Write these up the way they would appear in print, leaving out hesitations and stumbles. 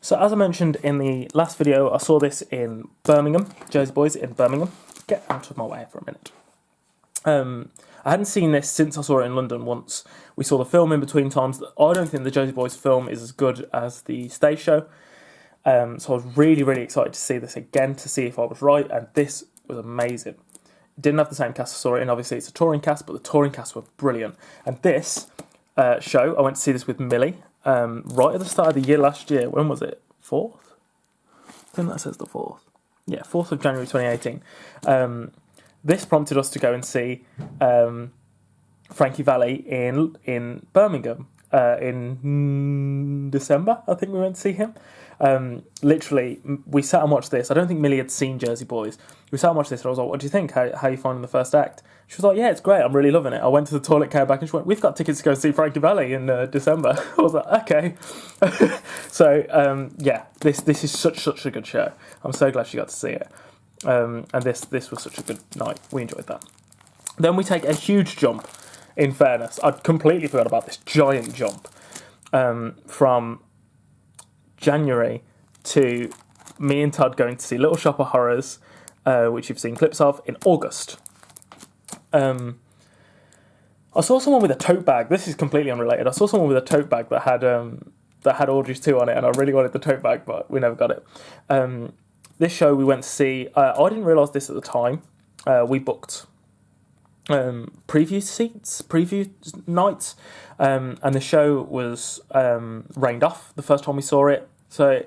So as I mentioned in the last video, I saw this in Birmingham, Jersey Boys in Birmingham. Get out of my way for a minute. I hadn't seen this since I saw it in London once. We saw the film in between times. I don't think the Jersey Boys film is as good as the stage show. So I was really, really excited to see this again, to see if I was right, and this was amazing. Didn't have the same cast I saw it in, obviously it's a touring cast, but the touring cast were brilliant. And this show, I went to see this with Millie, right at the start of the year last year. When was it? 4th? I think that says the 4th. Yeah, 4th of January 2018. This prompted us to go and see Frankie Valli in Birmingham in December. I think we went to see him. Literally, we sat and watched this. I don't think Millie had seen Jersey Boys. We sat and watched this, and I was like, "What do you think? How are you finding the first act?" She was like, "Yeah, it's great. I'm really loving it." I went to the toilet, came back, and she went, "We've got tickets to go see Frankie Valli in December." I was like, "Okay." So yeah, this is such a good show. I'm so glad she got to see it. And this was such a good night. We enjoyed that. Then we take a huge jump. In fairness, I'd completely forgot about this giant jump from January to me and Todd going to see Little Shop of Horrors, which you've seen clips of, in August. I saw someone with a tote bag. This is completely unrelated. I saw someone with a tote bag that had Audrey's 2 on it, and I really wanted the tote bag, but we never got it. This show we went to see, I didn't realise this at the time. We booked preview seats, preview nights, and the show was rained off the first time we saw it. So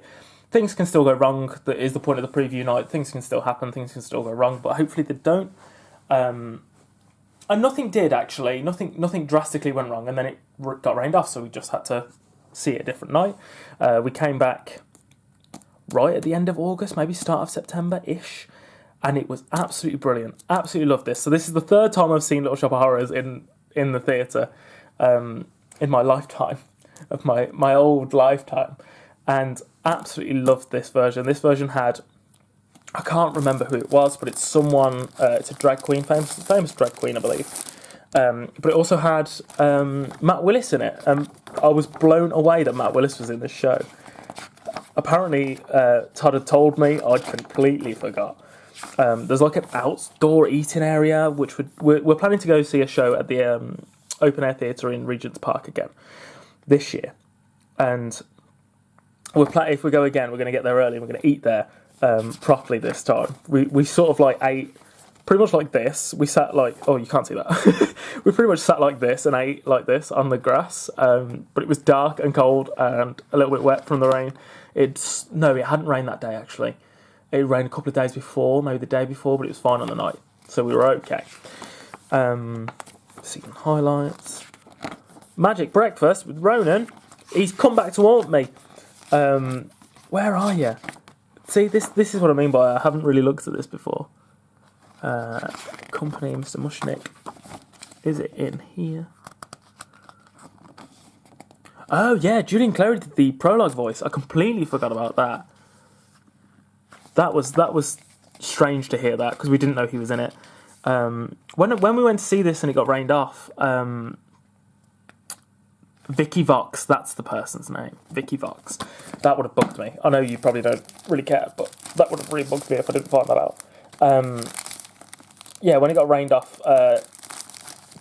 things can still go wrong. That is the point of the preview night. Things can still happen. Things can still go wrong, but hopefully they don't. And nothing did, actually. Nothing drastically went wrong, and then it got rained off, so we just had to see it a different night. We came back right at the end of August, maybe start of September-ish, and it was absolutely brilliant. Absolutely loved this. So this is the 3rd time I've seen Little Shop of Horrors in the theatre in my lifetime, of my old lifetime, and absolutely loved this version. This version had, I can't remember who it was, but it's someone, it's a drag queen, famous drag queen, I believe. But it also had Matt Willis in it. I was blown away that Matt Willis was in this show. Apparently, Todd had told me, I'd completely forgot. There's like an outdoor eating area, which we're planning to go see a show at the open air theatre in Regent's Park again this year. And if we go again, we're going to get there early and we're going to eat there properly this time. We sort of like ate pretty much like this. We sat like, oh, you can't see that. We pretty much sat like this and ate like this on the grass. But it was dark and cold and a little bit wet from the rain. It hadn't rained that day, actually. It rained a couple of days before, maybe the day before, but it was fine on the night. So we were okay. Seeing highlights. Magic Breakfast with Ronan. He's come back to haunt me. Where are you? See, this is what I mean by I haven't really looked at this before. Company, Mr. Mushnick. Is it in here? Oh yeah, Julian Clary did the prologue voice. I completely forgot about that. That was strange to hear that because we didn't know he was in it. When we went to see this and it got rained off, Vicky Vox, that's the person's name. Vicky Vox. That would have bugged me. I know you probably don't really care, but that would have really bugged me if I didn't find that out. Yeah, when it got rained off,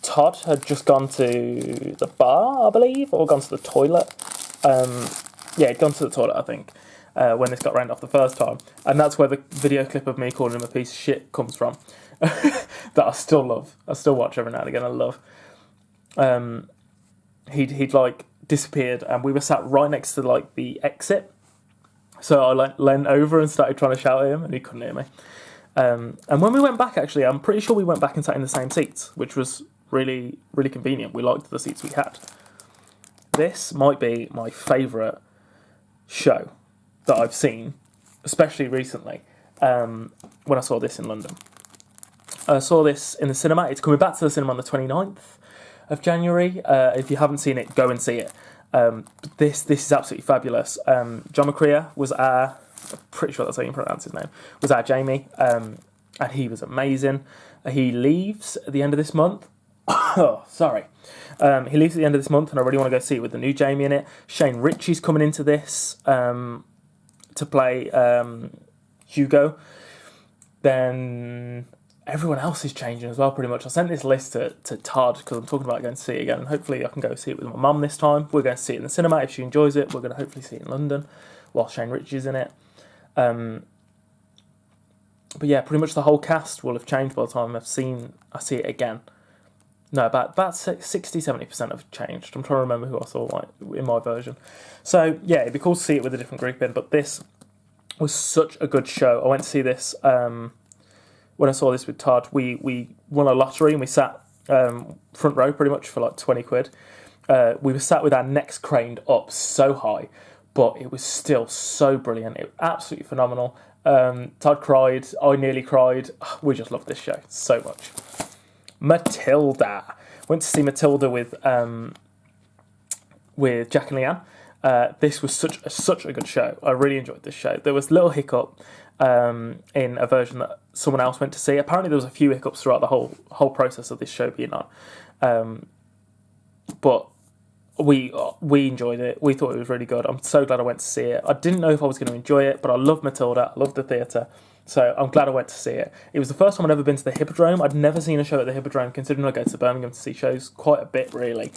Todd had just gone to the bar, I believe, or gone to the toilet. Yeah, he'd gone to the toilet, I think, when this got rained off the first time. And that's where the video clip of me calling him a piece of shit comes from. That I still love. I still watch every now and again. I love. He'd like disappeared, and we were sat right next to like the exit. So I like leant over and started trying to shout at him, and he couldn't hear me. And when we went back, actually, I'm pretty sure we went back and sat in the same seats, which was really, really convenient. We liked the seats we had. This might be my favourite show that I've seen, especially recently, when I saw this in London. I saw this in the cinema. It's coming back to the cinema on the 29th of January. If you haven't seen it, go and see it. This is absolutely fabulous. John McCrea was I'm pretty sure that's how you pronounce his name, was our Jamie, and he was amazing. He leaves at the end of this month. Oh, sorry. He leaves at the end of this month, and I really want to go see it with the new Jamie in it. Shane Ritchie's coming into this. to play Hugo, then everyone else is changing as well, pretty much. I sent this list to Todd because I'm talking about going to see it again, and hopefully I can go see it with my mum this time. We're going to see it in the cinema. If she enjoys it, we're going to hopefully see it in London while Shane Richie's in it. But yeah, pretty much the whole cast will have changed by the time I see it again. No, about 60-70% have changed. I'm trying to remember who I saw in my version. So yeah, it'd be cool to see it with a different group in, but this was such a good show. I went to see this when I saw this with Todd. We won a lottery and we sat front row pretty much for like 20 quid. We were sat with our necks craned up so high, but it was still so brilliant. It was absolutely phenomenal. Todd cried, I nearly cried. We just loved this show so much. Matilda. Went to see Matilda with Jack and Leanne. This was such a good show. I really enjoyed this show. There was a little hiccup in a version that someone else went to see. Apparently there was a few hiccups throughout the whole process of this show being on. But we enjoyed it. We thought it was really good. I'm so glad I went to see it. I didn't know if I was going to enjoy it, but I love Matilda. I love the theatre. So I'm glad I went to see it. It was the first time I'd ever been to the Hippodrome. I'd never seen a show at the Hippodrome, considering I go to Birmingham to see shows quite a bit, really.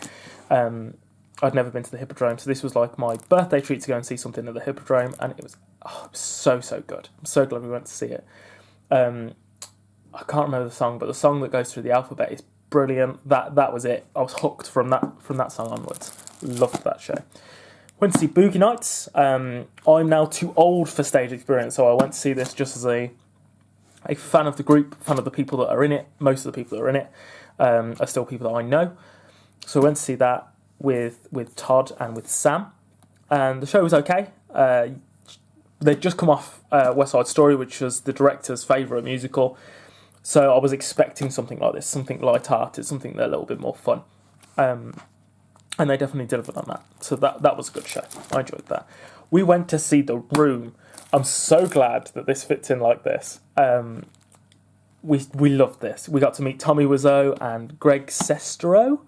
I'd never been to the Hippodrome, so this was like my birthday treat to go and see something at the Hippodrome, and it was so good. I'm so glad we went to see it. I can't remember the song, but the song that goes through the alphabet is brilliant. That was it. I was hooked from that song onwards. Loved that show. Went to see Boogie Nights. I'm now too old for stage experience, so I went to see this just as a fan of the group, fan of the people that are in it. Most of the people that are in it are still people that I know. So I went to see that with Todd and with Sam, and the show was okay. They'd just come off West Side Story, which was the director's favourite musical, so I was expecting something like this, something light-hearted, something a little bit more fun, and they definitely delivered on that. So that was a good show. I enjoyed that. We went to see The Room. I'm so glad that this fits in like this. We loved this. We got to meet Tommy Wiseau and Greg Sestero,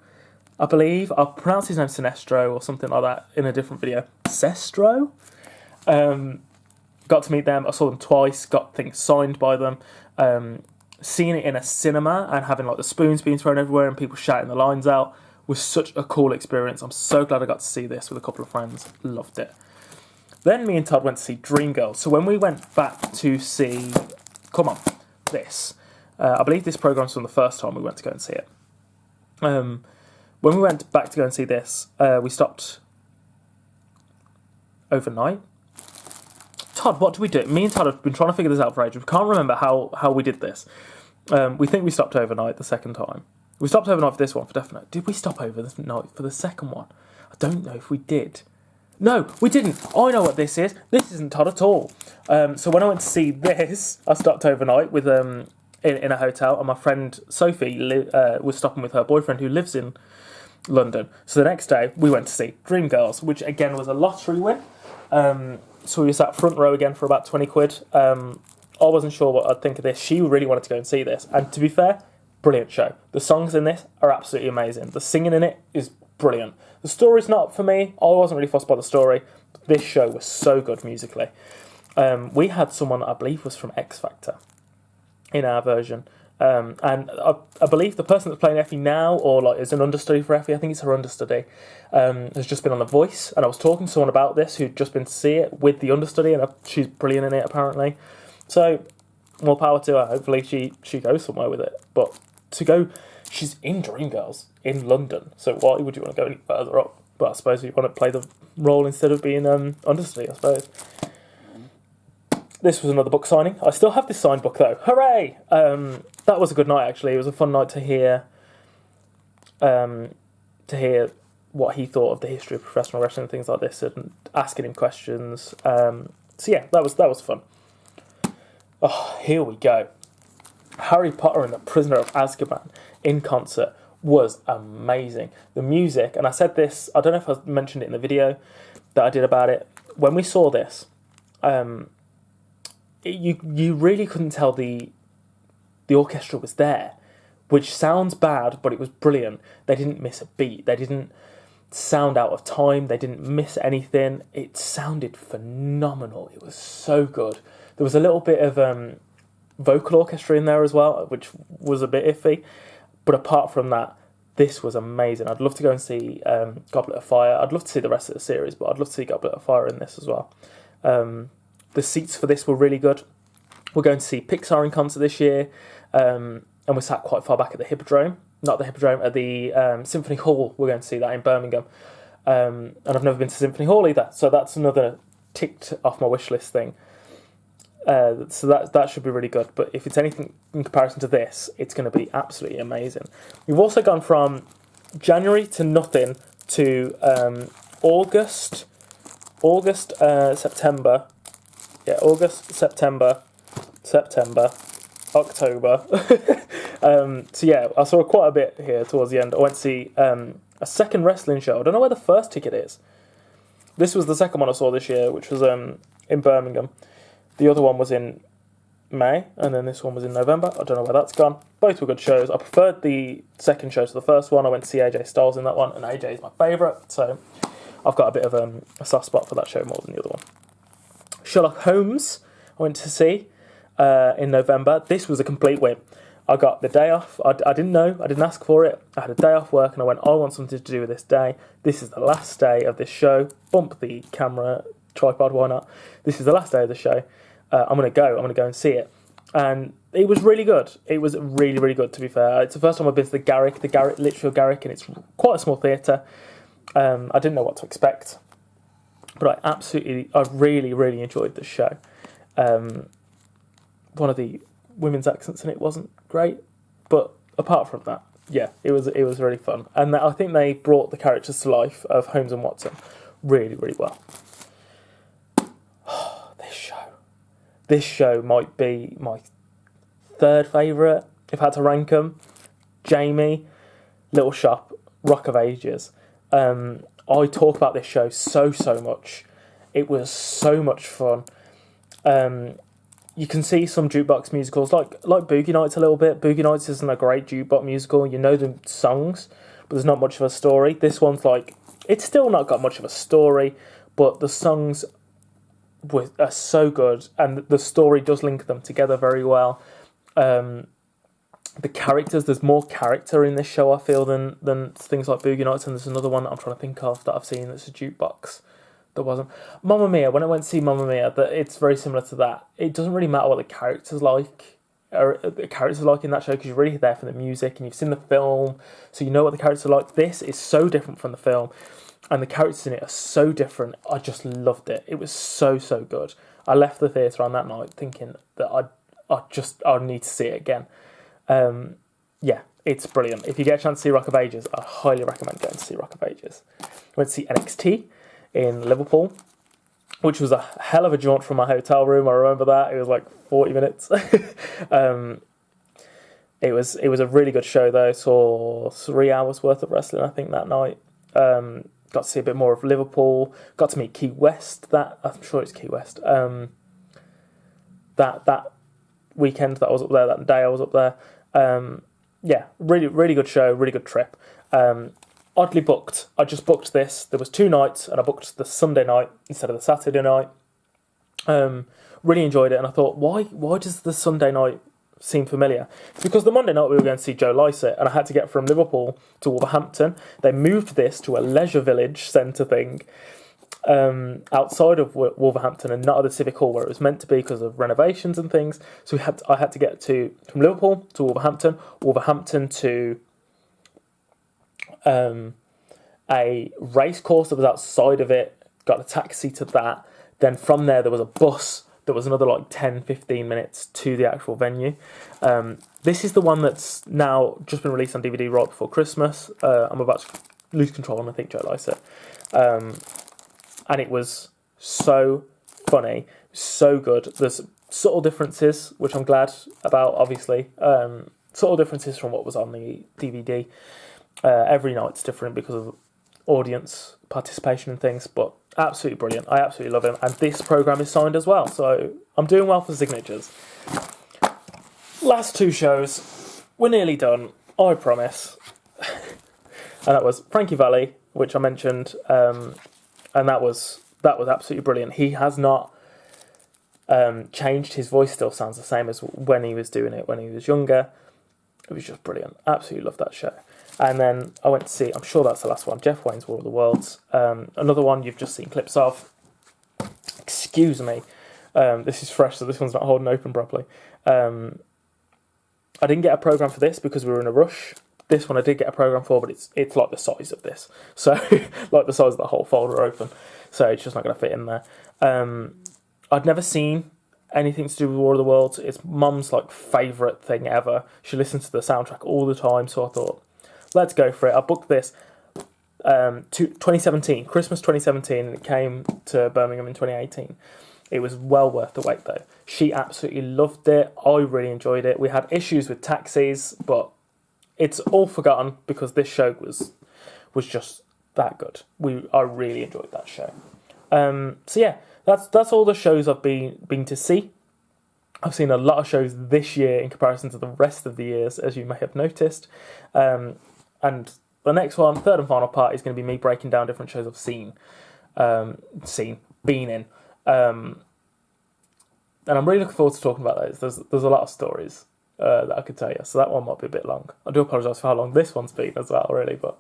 I believe. I'll pronounce his name Sinestro or something like that in a different video. Sestro? Got to meet them. I saw them twice. Got things signed by them. Seeing it in a cinema and having like the spoons being thrown everywhere and people shouting the lines out was such a cool experience. I'm so glad I got to see this with a couple of friends. Loved it. Then me and Todd went to see Dreamgirls. So when we went back to see... this. I believe this programme's from the first time we went to go and see it. When we went back to go and see this, we stopped overnight. Todd, what did we do? Me and Todd have been trying to figure this out for ages. We can't remember how we did this. We think we stopped overnight the second time. We stopped overnight for this one, for definite. Did we stop overnight for the second one? I don't know if we did. No, we didn't. I know what this is. This isn't Todd at all. So when I went to see this, I stopped overnight with in a hotel, and my friend Sophie was stopping with her boyfriend who lives in London. So the next day, we went to see Dreamgirls, which again was a lottery win. So we sat front row again for about 20 quid. I wasn't sure what I'd think of this. She really wanted to go and see this. And to be fair, brilliant show. The songs in this are absolutely amazing. The singing in it is brilliant. The story's not for me. I wasn't really fussed by the story. But this show was so good musically. We had someone that I believe was from X Factor in our version. And I believe the person that's playing Effie now, or like is an understudy for Effie, I think it's her understudy, has just been on The Voice. And I was talking to someone about this who'd just been to see it with the understudy, and she's brilliant in it apparently. So more power to her. Hopefully she goes somewhere with it. But to go, she's in Dreamgirls in London. So why would you want to go any further up? But I suppose you want to play the role instead of being understudy, I suppose. This was another book signing. I still have this signed book though. Hooray! That was a good night actually. It was a fun night to hear what he thought of the history of professional wrestling and things like this, and asking him questions. So yeah, that was fun. Oh, here we go. Harry Potter and the Prisoner of Azkaban in concert was amazing. The music, and I said this, I don't know if I mentioned it in the video that I did about it. When we saw this, you really couldn't tell the orchestra was there, which sounds bad, but it was brilliant. They didn't miss a beat. They sound out of time. They didn't miss anything. It sounded phenomenal. It was so good. There was a little bit of vocal orchestra in there as well, which was a bit iffy. But apart from that, this was amazing. I'd love to go and see Goblet of Fire. I'd love to see the rest of the series, but I'd love to see Goblet of Fire in this as well. The seats for this were really good. We're going to see Pixar in concert this year, and we're sat quite far back at the Hippodrome. Not the Hippodrome, at the Symphony Hall. We're going to see that in Birmingham. And I've never been to Symphony Hall either, so that's another ticked off my wish list thing. So that should be really good. But if it's anything in comparison to this, it's going to be absolutely amazing. We've also gone from January to nothing to August, September. Yeah, August, September, October. So yeah, I saw quite a bit here towards the end. I went to see a second wrestling show. I don't know where the first ticket is. This was the second one I saw this year, which was in Birmingham. The other one was in May, and then this one was in November. I don't know where that's gone. Both were good shows. I preferred the second show to the first one. I went to see AJ Styles in that one, and AJ is my favourite, so I've got a bit of a soft spot for that show more than the other one. Sherlock Holmes, I went to see in November. This was a complete win. I got the day off. I didn't know. I didn't ask for it. I had a day off work, and I went, I want something to do with this day. This is the last day of this show. Bump the camera tripod, why not? This is the last day of the show. I'm going to go and see it. And it was really good. It was really, really good, to be fair. It's the first time I've been to the Garrick, Lichfield Garrick, and it's quite a small theatre. I didn't know what to expect. But I really, really enjoyed the show. One of the women's accents in it wasn't great. But apart from that, yeah, it was really fun. And I think they brought the characters to life of Holmes and Watson really, really well. This show might be my third favourite, if I had to rank them. Jamie, Little Shop, Rock of Ages. I talk about this show so much. It was so much fun. You can see some jukebox musicals, like Boogie Nights a little bit. Boogie Nights isn't a great jukebox musical. You know the songs, but there's not much of a story. This one's like, it's still not got much of a story, but the songs are so good, and the story does link them together very well. The characters, there's more character in this show, I feel, than things like Boogie Nights, and there's another one that I'm trying to think of that I've seen that's a jukebox that wasn't. Mamma Mia, when I went to see Mamma Mia, that it's very similar to that. It doesn't really matter what the characters like in that show, because you're really there for the music and you've seen the film, so you know what the characters are like. This is so different from the film, and the characters in it are so different. I just loved it. It was so good. I left the theatre on that night thinking that I need to see it again. Yeah, it's brilliant. If you get a chance to see Rock of Ages, I highly recommend going to see Rock of Ages. I went to see NXT in Liverpool, which was a hell of a jaunt from my hotel room. I remember that. It was like 40 minutes. It was a really good show though. Saw 3 hours worth of wrestling, I think, that night. Got to see a bit more of Liverpool. Got to meet Key West. I'm sure it's Key West. That weekend that I was up there, that day I was up there. Yeah, really, really good show. Really good trip. Oddly booked. I just booked this. There was 2 nights, and I booked the Sunday night instead of the Saturday night. Really enjoyed it, and I thought, why does the Sunday night seem familiar? It's because the Monday night we were going to see Joe Lycett, and I had to get from Liverpool to Wolverhampton. They moved this to a leisure village centre thing outside of Wolverhampton and not at the Civic Hall where it was meant to be because of renovations and things. So I had to get from Liverpool to Wolverhampton to a race course that was outside of it. Got a taxi to that. Then from there was a bus. There was another 10-15 minutes to the actual venue. This is the one that's now just been released on DVD right before Christmas. I'm about to lose control and I think Joe Lycett. And it was so funny, so good. There's subtle differences, which I'm glad about, obviously. Subtle differences from what was on the DVD. Every night's different because of audience participation and things, but absolutely brilliant. I absolutely love him. And this programme is signed as well, so I'm doing well for signatures. Last 2 shows. We're nearly done, I promise. And that was Frankie Valli which I mentioned, and that was absolutely brilliant. He has not changed. His voice still sounds the same as when he was doing it when he was younger. It was just brilliant. Absolutely loved that show. And then I went to see, I'm sure that's the last one, Jeff Wayne's War of the Worlds. Another one you've just seen clips of. Excuse me. This is fresh, so this one's not holding open properly. I didn't get a programme for this because we were in a rush. This one I did get a programme for, but it's like the size of this. So, like the size of the whole folder open. So it's just not going to fit in there. I'd never seen anything to do with War of the Worlds. It's Mum's like favourite thing ever. She listens to the soundtrack all the time, so I thought, let's go for it. I booked this 2017, Christmas 2017, and it came to Birmingham in 2018. It was well worth the wait though. She absolutely loved it. I really enjoyed it. We had issues with taxis, but it's all forgotten because this show was just that good. I really enjoyed that show. So yeah, that's all the shows I've been to see. I've seen a lot of shows this year in comparison to the rest of the years, as you may have noticed. And the next one, third and final part, is going to be me breaking down different shows I've been in. And I'm really looking forward to talking about those. There's a lot of stories that I could tell you, so that one might be a bit long. I do apologise for how long this one's been as well, really. But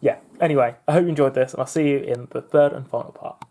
yeah, anyway, I hope you enjoyed this, and I'll see you in the third and final part.